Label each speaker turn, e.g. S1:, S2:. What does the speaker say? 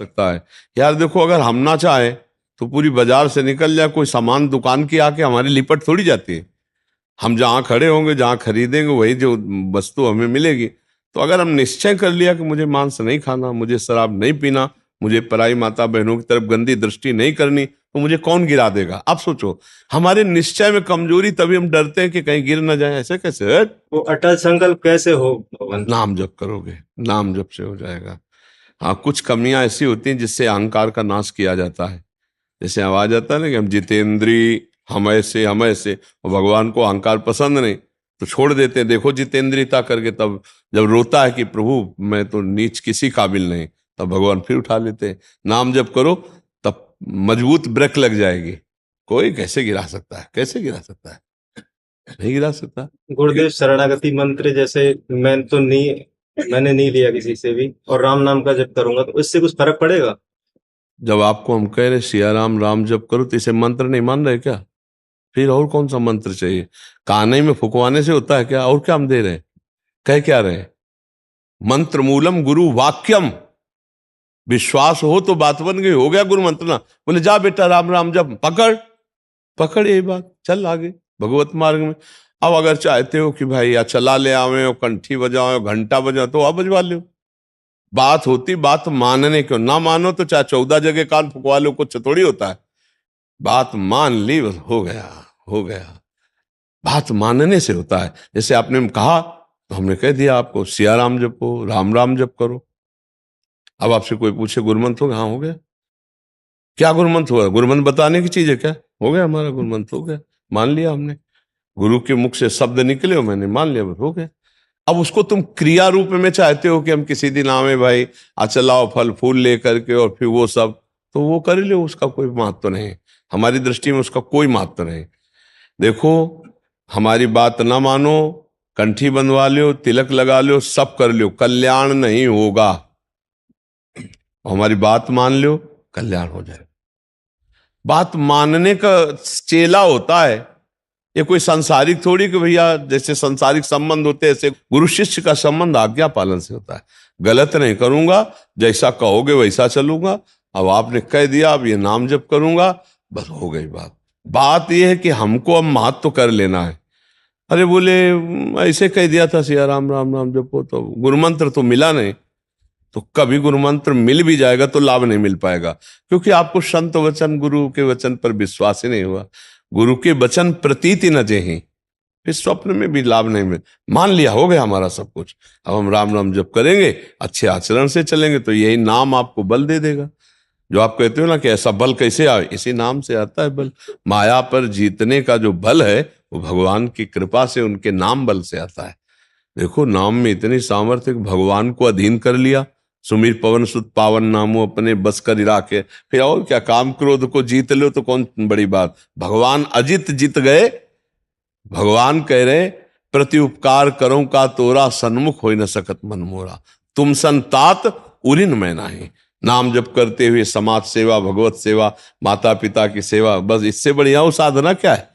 S1: सकता है। यार देखो, अगर हम ना चाहे तो पूरी बाजार से निकल जाए कोई सामान, दुकान की आके हमारी लिपट थोड़ी जाती है। हम जहाँ खड़े होंगे, जहाँ खरीदेंगे, वही जो वस्तु हमें मिलेगी। तो अगर हम निश्चय कर लिया कि मुझे मांस नहीं खाना, मुझे शराब नहीं पीना, मुझे पराई माता बहनों की तरफ गंदी दृष्टि नहीं करनी, तो मुझे कौन गिरा देगा? आप सोचो, हमारे निश्चय में कमजोरी, तभी हम डरते हैं कि कहीं गिर ना जाए। ऐसे कैसे?
S2: वो अटल संकल्प कैसे हो भगवान?
S1: नाम जप करोगे, नाम जप से हो जाएगा। हाँ, कुछ कमियां ऐसी होती हैं जिससे अहंकार का नाश किया जाता है। जैसे आवाज आता है ना कि हम जितेंद्री, हम ऐसे, और भगवान को अहंकार पसंद नहीं तो छोड़ देते हैं। देखो जितेंद्रियता करके, तब जब रोता है कि प्रभु मैं तो नीच किसी काबिल नहीं, तब भगवान फिर उठा लेते हैं। नाम जप करो, तब मजबूत ब्रेक लग जाएगी। कोई कैसे गिरा सकता है? कैसे गिरा सकता है? नहीं गिरा सकता।
S2: गुरुदेव शरणागति मंत्र जैसे मैंने नहीं लिया किसी से भी, और राम नाम का जप करूंगा तो इससे कुछ फर्क पड़ेगा?
S1: जब आपको हम कह रहे सिया राम राम जप करो, तो इसे मंत्र नहीं मान रहे क्या? फिर और कौन सा मंत्र चाहिए? काने में फुकवाने से होता है क्या? और क्या हम दे रहे हैं? कह क्या रहे हैं? मंत्र मूलम गुरु वाक्यम। विश्वास हो तो बात बन गई, हो गया गुरु मंत्र ना। बोले जा बेटा राम राम जप, पकड़ पकड़, यही बात, चल आगे भगवत मार्ग में। अब अगर चाहते हो कि भाई या चला ले आवे, और कंठी बजाओ, घंटा बजाओ, तो आप बजवा लो। बात होती बात मानने क्यों? ना मानो तो चाहे 14 जगह कान फुकवा लो, कुछ थोड़ी होता है। बात मान ली, बस हो गया, हो गया। बात मानने से होता है। जैसे आपने कहा तो हमने कह दिया आपको, सिया राम जपो, राम राम जप करो। अब आपसे कोई पूछे गुरुमंत्र हो गया? हाँ हो गया। क्या गुरुमंत्र हुआ? गुरुमंत्र बताने की चीज है क्या? हो गया, हमारा गुरुमंत्र हो गया, मान लिया हमने। गुरु के मुख से शब्द निकले हो, मैंने मान लिया, बस हो गया। अब उसको तुम क्रिया रूप में चाहते हो कि हम किसी दिन आवे भाई, चलाओ फल फूल लेकर के, और फिर वो सब, तो वो कर लो, उसका कोई महत्व नहीं। हमारी दृष्टि में उसका कोई महत्व नहीं। देखो, हमारी बात ना मानो, कंठी बंधवा लो, तिलक लगा लो, सब कर लो, कल्याण नहीं होगा। हमारी बात मान लो, कल्याण हो जाए। बात मानने का चेला होता है। ये कोई सांसारिक थोड़ी कि भैया जैसे सांसारिक संबंध होते हैं, ऐसे गुरु शिष्य का संबंध आज्ञा पालन से होता है। गलत नहीं करूंगा, जैसा कहोगे वैसा चलूंगा। अब आपने कह दिया, अब ये नाम जप करूंगा, बस हो गई बात। बात यह है कि हमको अब महत्व कर लेना है। अरे बोले ऐसे कह दिया था सिया राम राम राम जपो, तो गुरुमंत्र तो मिला नहीं। तो कभी गुरुमंत्र मिल भी जाएगा तो लाभ नहीं मिल पाएगा, क्योंकि आपको संत वचन, गुरु के वचन पर विश्वास ही नहीं हुआ। गुरु के वचन प्रतीति न जेहि, फिर स्वप्न में भी लाभ नहीं मिल। मान लिया, हो गया हमारा सब कुछ। अब हम राम राम जप करेंगे, अच्छे आचरण से चलेंगे, तो यही नाम आपको बल दे देगा। जो आप कहते हो ना कि ऐसा बल कैसे आए, इसी नाम से आता है बल। माया पर जीतने का जो बल है, वो भगवान की कृपा से, उनके नाम बल से आता है। देखो, नाम में इतनी सामर्थ्य कि भगवान को अधीन कर लिया। सुमीर पवन सुत पावन नामो अपने बस कर राखे। फिर और क्या, काम क्रोध को जीत लो तो कौन बड़ी बात? भगवान अजित जीत गए। भगवान कह रहे, प्रति उपकार करो का तोरा, सन्मुख हो न सकत मन मोरा, तुम संतात उरिन मैं नाही। नाम जप करते हुए समाज सेवा, भगवत सेवा, माता पिता की सेवा, बस इससे बढ़िया वो साधना क्या है?